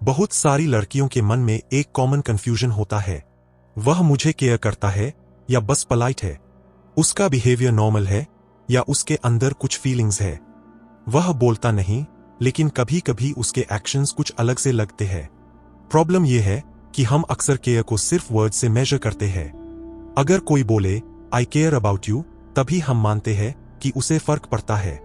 बहुत सारी लड़कियों के मन में एक कॉमन कंफ्यूजन होता है, वह मुझे केयर करता है या बस पोलाइट है, उसका बिहेवियर नॉर्मल है या उसके अंदर कुछ फीलिंग्स है। वह बोलता नहीं, लेकिन कभी कभी उसके एक्शंस कुछ अलग से लगते हैं। प्रॉब्लम यह है कि हम अक्सर केयर को सिर्फ वर्ड से मेजर करते हैं। अगर कोई बोले आई केयर अबाउट यू, तभी हम मानते हैं कि उसे फर्क पड़ता है।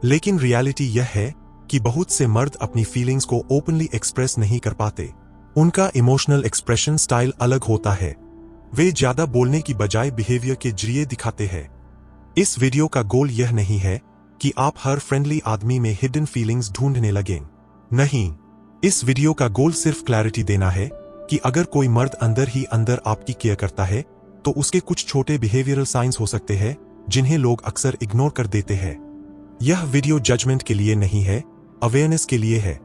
लेकिन रियलिटी यह है कि बहुत से मर्द अपनी फीलिंग्स को ओपनली एक्सप्रेस नहीं कर पाते। उनका इमोशनल एक्सप्रेशन स्टाइल अलग होता है। वे ज्यादा बोलने की बजाय बिहेवियर के जरिए दिखाते हैं। इस वीडियो का गोल यह नहीं है कि आप हर फ्रेंडली आदमी में हिडन फीलिंग्स ढूंढने लगें। नहीं, इस वीडियो का गोल सिर्फ क्लैरिटी देना है कि अगर कोई मर्द अंदर ही अंदर आपकी केयर करता है, तो उसके कुछ छोटे बिहेवियरल साइंस हो सकते हैं जिन्हें लोग अक्सर इग्नोर कर देते हैं। यह वीडियो जजमेंट के लिए नहीं है, अवेयरनेस के लिए है।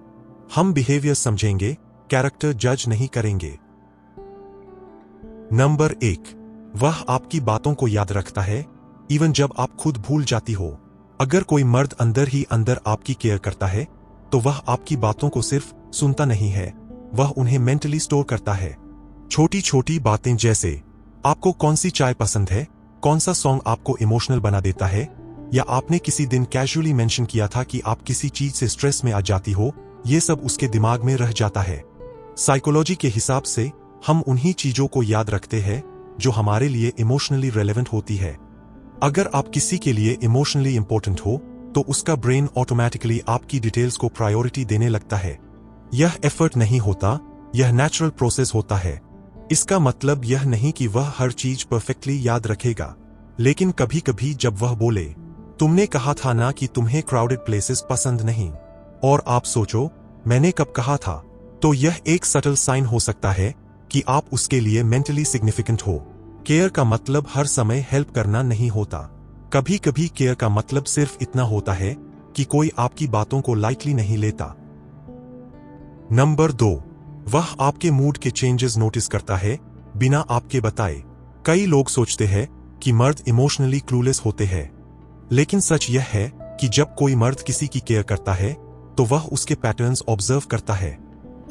हम बिहेवियर समझेंगे, कैरेक्टर जज नहीं करेंगे। नंबर 1, वह आपकी बातों को याद रखता है, इवन जब आप खुद भूल जाती हो। अगर कोई मर्द अंदर ही अंदर आपकी केयर करता है, तो वह आपकी बातों को सिर्फ सुनता नहीं है, वह उन्हें मेंटली स्टोर करता है। छोटी छोटी बातें जैसे आपको कौन सी चाय पसंद है, कौन सा सॉन्ग आपको इमोशनल बना देता है, या आपने किसी दिन कैजुअली मेंशन किया था कि आप किसी चीज से स्ट्रेस में आ जाती हो, ये सब उसके दिमाग में रह जाता है। साइकोलॉजी के हिसाब से हम उन्हीं चीजों को याद रखते हैं जो हमारे लिए इमोशनली रेलेवेंट होती है। अगर आप किसी के लिए इमोशनली इंपॉर्टेंट हो, तो उसका ब्रेन ऑटोमेटिकली आपकी डिटेल्स को प्रायोरिटी देने लगता है। यह एफर्ट नहीं होता, यह नेचुरल प्रोसेस होता है। इसका मतलब यह नहीं कि वह हर चीज परफेक्टली याद रखेगा, लेकिन कभी कभी जब वह बोले, तुमने कहा था ना कि तुम्हें क्राउडेड प्लेसेस पसंद नहीं, और आप सोचो मैंने कब कहा था, तो यह एक सटल साइन हो सकता है कि आप उसके लिए मेंटली सिग्निफिकेंट हो। केयर का मतलब हर समय हेल्प करना नहीं होता। कभी कभी केयर का मतलब सिर्फ इतना होता है कि कोई आपकी बातों को लाइटली नहीं लेता। नंबर 2, वह आपके मूड के चेंजेस नोटिस करता है बिना आपके बताए। कई लोग सोचते हैं कि मर्द इमोशनली क्लूलेस होते हैं, लेकिन सच यह है कि जब कोई मर्द किसी की केयर करता है, तो वह उसके पैटर्न्स ऑब्जर्व करता है।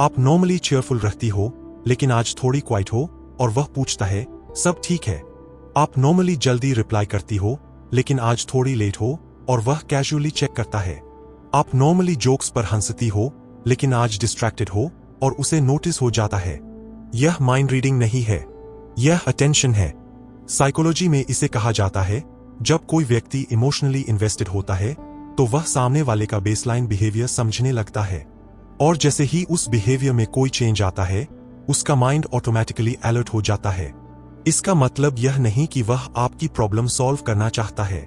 आप नॉर्मली चेयरफुल रहती हो, लेकिन आज थोड़ी क्वाइट हो, और वह पूछता है सब ठीक है। आप नॉर्मली जल्दी रिप्लाई करती हो, लेकिन आज थोड़ी लेट हो, और वह कैजुअली चेक करता है। आप नॉर्मली जोक्स पर हंसती हो, लेकिन आज डिस्ट्रैक्टेड हो, और उसे नोटिस हो जाता है। यह माइंड रीडिंग नहीं है, यह अटेंशन है। साइकोलॉजी में इसे कहा जाता है, जब कोई व्यक्ति इमोशनली इन्वेस्टेड होता है, तो वह सामने वाले का बेसलाइन बिहेवियर समझने लगता है, और जैसे ही उस बिहेवियर में कोई चेंज आता है, उसका माइंड ऑटोमेटिकली अलर्ट हो जाता है। इसका मतलब यह नहीं कि वह आपकी प्रॉब्लम सॉल्व करना चाहता है।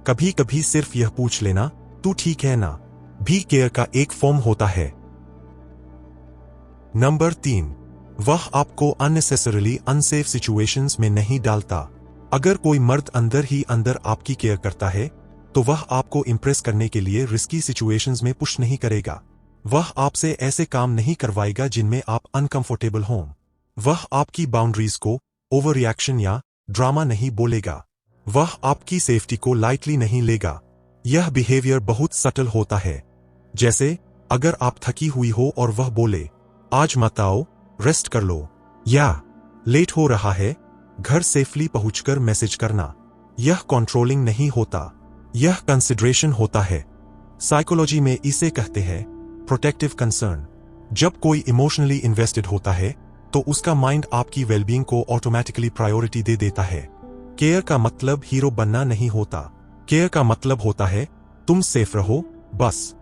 कभी कभी सिर्फ यह पूछ लेना, तू ठीक है ना, भी केयर का एक फॉर्म होता है। नंबर 3, वह आपको अननेसेसरीली अनसेफ सिचुएशंस में नहीं डालता। अगर कोई मर्द अंदर ही अंदर आपकी केयर करता है, तो वह आपको इंप्रेस करने के लिए रिस्की सिचुएशंस में पुश नहीं करेगा। वह आपसे ऐसे काम नहीं करवाएगा जिनमें आप अनकंफर्टेबल हों। वह आपकी बाउंड्रीज को ओवर रिएक्शन या ड्रामा नहीं बोलेगा। वह आपकी सेफ्टी को लाइटली नहीं लेगा। यह बिहेवियर बहुत सटल होता है। जैसे अगर आप थकी हुई हो और वह बोले, आज मत आओ, रेस्ट कर लो, या लेट हो रहा है, घर सेफली पहुंचकर मैसेज करना। यह कंट्रोलिंग नहीं होता, यह कंसिडरेशन होता है। साइकोलॉजी में इसे कहते हैं प्रोटेक्टिव कंसर्न। जब कोई इमोशनली इन्वेस्टेड होता है, तो उसका माइंड आपकी वेलबींग को ऑटोमेटिकली प्रायोरिटी दे देता है। केयर का मतलब हीरो बनना नहीं होता। केयर का मतलब होता है तुम सेफ रहो, बस।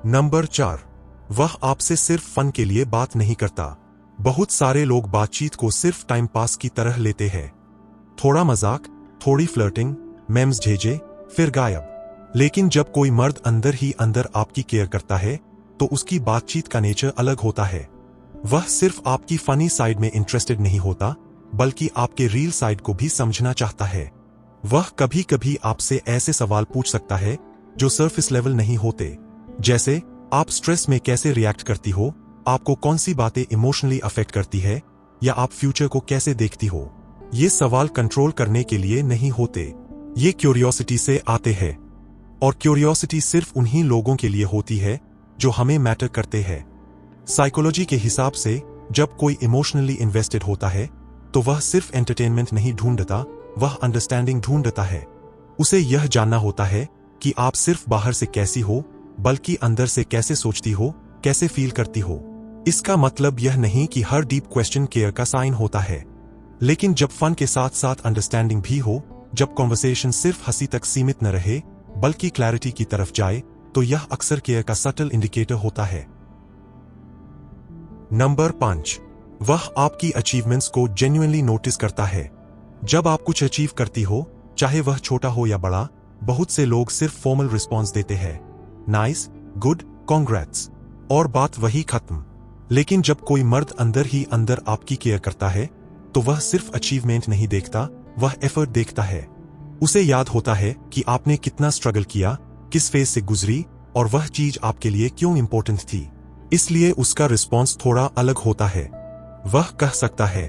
नंबर 4, वह आपसे सिर्फ फन के लिए बात नहीं करता। बहुत सारे लोग बातचीत को सिर्फ टाइम पास की तरह लेते हैं। थोड़ा मजाक, थोड़ी फ्लर्टिंग, मेम्स भेजे, फिर गायब। लेकिन जब कोई मर्द अंदर ही अंदर आपकी केयर करता है, तो उसकी बातचीत का नेचर अलग होता है। वह सिर्फ आपकी फनी साइड में इंटरेस्टेड नहीं होता, बल्कि आपके रियल साइड को भी समझना चाहता है। वह कभी कभी आपसे ऐसे सवाल पूछ सकता है जो सरफेस लेवल नहीं होते, जैसे आप स्ट्रेस में कैसे रिएक्ट करती हो, आपको कौन सी बातें इमोशनली अफेक्ट करती है, या आप फ्यूचर को कैसे देखती हो। ये सवाल कंट्रोल करने के लिए नहीं होते, ये क्यूरियोसिटी से आते हैं। और क्यूरियोसिटी सिर्फ उन्हीं लोगों के लिए होती है जो हमें मैटर करते हैं। साइकोलॉजी के हिसाब से जब कोई इमोशनली इन्वेस्टेड होता है तो वह सिर्फ एंटरटेनमेंट नहीं ढूंढता, वह अंडरस्टैंडिंग ढूंढता है। उसे यह जानना होता है कि आप सिर्फ बाहर से कैसी हो, बल्कि अंदर से कैसे सोचती हो, कैसे फील करती हो। इसका मतलब यह नहीं कि हर डीप क्वेश्चन केयर का साइन होता है, लेकिन जब फन के साथ साथ अंडरस्टैंडिंग भी हो, जब कॉन्वर्सेशन सिर्फ हंसी तक सीमित न रहे बल्कि क्लैरिटी की तरफ जाए, तो यह अक्सर केयर का सटल इंडिकेटर होता है। नंबर 5, वह आपकी अचीवमेंट्स को जेन्युइनली नोटिस करता है। जब आप कुछ अचीव करती हो, चाहे वह छोटा हो या बड़ा, बहुत से लोग सिर्फ फॉर्मल रिस्पॉन्स देते हैं, नाइस, गुड, कांग्रेट्स, और बात वही खत्म। लेकिन जब कोई मर्द अंदर ही अंदर आपकी केयर करता है तो वह सिर्फ अचीवमेंट नहीं देखता, वह एफर्ट देखता है। उसे याद होता है कि आपने कितना स्ट्रगल किया, किस फेज से गुजरी, और वह चीज आपके लिए क्यों इंपॉर्टेंट थी। इसलिए उसका रिस्पॉन्स थोड़ा अलग होता है। वह कह सकता है,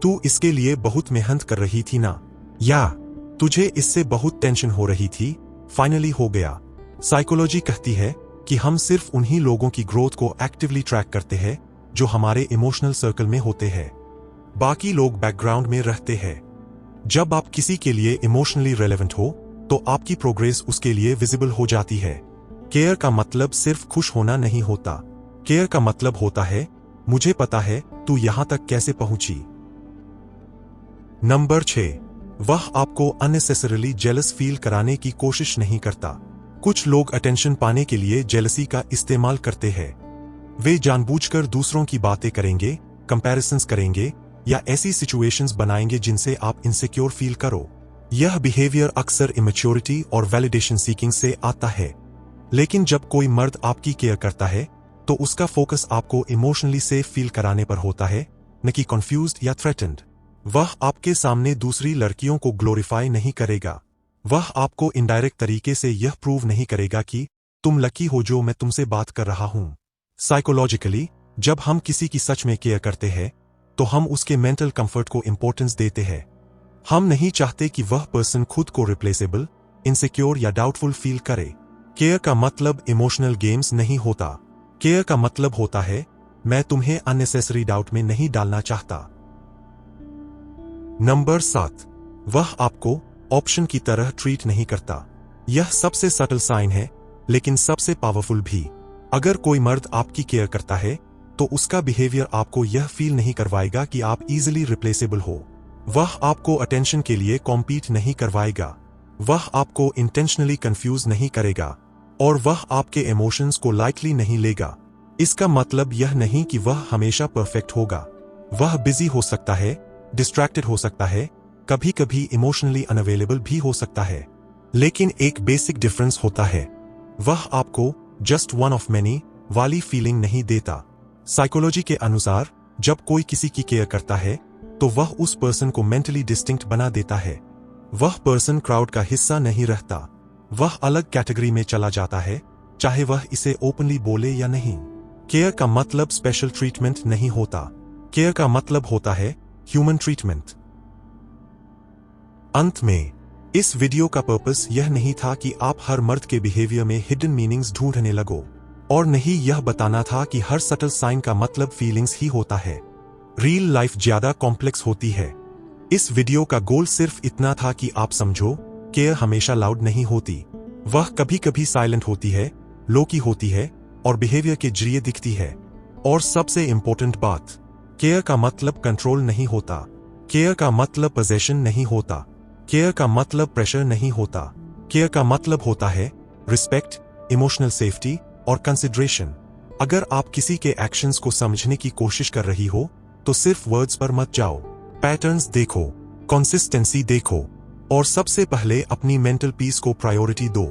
तू इसके लिए बहुत मेहनत कर रही थी ना, या तुझे इससे बहुत टेंशन हो रही थी, फाइनली हो गया। साइकोलॉजी कहती है कि हम सिर्फ उन्हीं लोगों की ग्रोथ को एक्टिवली ट्रैक करते हैं जो हमारे इमोशनल सर्कल में होते हैं। बाकी लोग बैकग्राउंड में रहते हैं। जब आप किसी के लिए इमोशनली रेलेवेंट हो तो आपकी प्रोग्रेस उसके लिए विजिबल हो जाती है। केयर का मतलब सिर्फ खुश होना नहीं होता। केयर का मतलब होता है, मुझे पता है तू यहां तक कैसे पहुंची। नंबर 6, वह आपको अननेसेसरीली जेलस फील कराने की कोशिश नहीं करता। कुछ लोग अटेंशन पाने के लिए जेलसी का इस्तेमाल करते हैं। वे जानबूझकर दूसरों की बातें करेंगे, कंपैरिजंस करेंगे, या ऐसी सिचुएशंस बनाएंगे जिनसे आप इनसिक्योर फील करो। यह बिहेवियर अक्सर इमेच्योरिटी और वैलिडेशन सीकिंग से आता है। लेकिन जब कोई मर्द आपकी केयर करता है तो उसका फोकस आपको इमोशनली सेफ फील कराने पर होता है, न कि कंफ्यूज्ड या थ्रेटन्ड। वह आपके सामने दूसरी लड़कियों को ग्लोरीफाई नहीं करेगा। वह आपको इनडायरेक्ट तरीके से यह प्रूव नहीं करेगा कि तुम लकी हो जो मैं तुमसे बात कर रहा हूं। साइकोलॉजिकली, जब हम किसी की सच में केयर करते हैं तो हम उसके मेंटल कंफर्ट को इंपॉर्टेंस देते हैं। हम नहीं चाहते कि वह पर्सन खुद को रिप्लेसेबल, इनसिक्योर या डाउटफुल फील करे। केयर का मतलब इमोशनल गेम्स नहीं होता। केयर का मतलब होता है, मैं तुम्हें अननेसेसरी डाउट में नहीं डालना चाहता। नंबर 7, वह आपको ऑप्शन की तरह ट्रीट नहीं करता। यह सबसे सटल साइन है, लेकिन सबसे पावरफुल भी। अगर कोई मर्द आपकी केयर करता है तो उसका बिहेवियर आपको यह फील नहीं करवाएगा कि आप इजीली रिप्लेसेबल हो। वह आपको अटेंशन के लिए कॉम्पीट नहीं करवाएगा। वह आपको इंटेंशनली कंफ्यूज नहीं करेगा, और वह आपके इमोशंस को लाइटली नहीं लेगा। इसका मतलब यह नहीं कि वह हमेशा परफेक्ट होगा। वह बिजी हो सकता है, डिस्ट्रैक्टेड हो सकता है, कभी कभी इमोशनली अनअवेलेबल भी हो सकता है। लेकिन एक बेसिक डिफरेंस होता है, वह आपको जस्ट वन ऑफ मैनी वाली फीलिंग नहीं देता। साइकोलॉजी के अनुसार जब कोई किसी की केयर करता है तो वह उस पर्सन को मेंटली डिस्टिंक्ट बना देता है। वह पर्सन क्राउड का हिस्सा नहीं रहता। वह अलग कैटेगरी में चला जाता है, चाहे वह इसे ओपनली बोले या नहीं। केयर का मतलब स्पेशल ट्रीटमेंट नहीं होता। केयर का मतलब होता है ह्यूमन ट्रीटमेंट। अंत में, इस वीडियो का पर्पस यह नहीं था कि आप हर मर्द के बिहेवियर में हिडन मीनिंग्स ढूंढने लगो, और नहीं यह बताना था कि हर सटल साइन का मतलब फीलिंग्स ही होता है। रियल लाइफ ज्यादा कॉम्प्लेक्स होती है। इस वीडियो का गोल सिर्फ इतना था कि आप समझो, केयर हमेशा लाउड नहीं होती। वह कभी कभी साइलेंट होती है, लो की होती है, और बिहेवियर के जरिए दिखती है। और सबसे इंपॉर्टेंट बात, केयर का मतलब कंट्रोल नहीं होता। केयर का मतलब पोजेशन नहीं होता। केयर का मतलब प्रेशर नहीं होता। केयर का मतलब होता है रिस्पेक्ट, इमोशनल सेफ्टी और कंसिडरेशन। अगर आप किसी के एक्शंस को समझने की कोशिश कर रही हो तो सिर्फ वर्ड्स पर मत जाओ। पैटर्न्स देखो, कंसिस्टेंसी देखो, और सबसे पहले अपनी मेंटल पीस को प्रायोरिटी दो।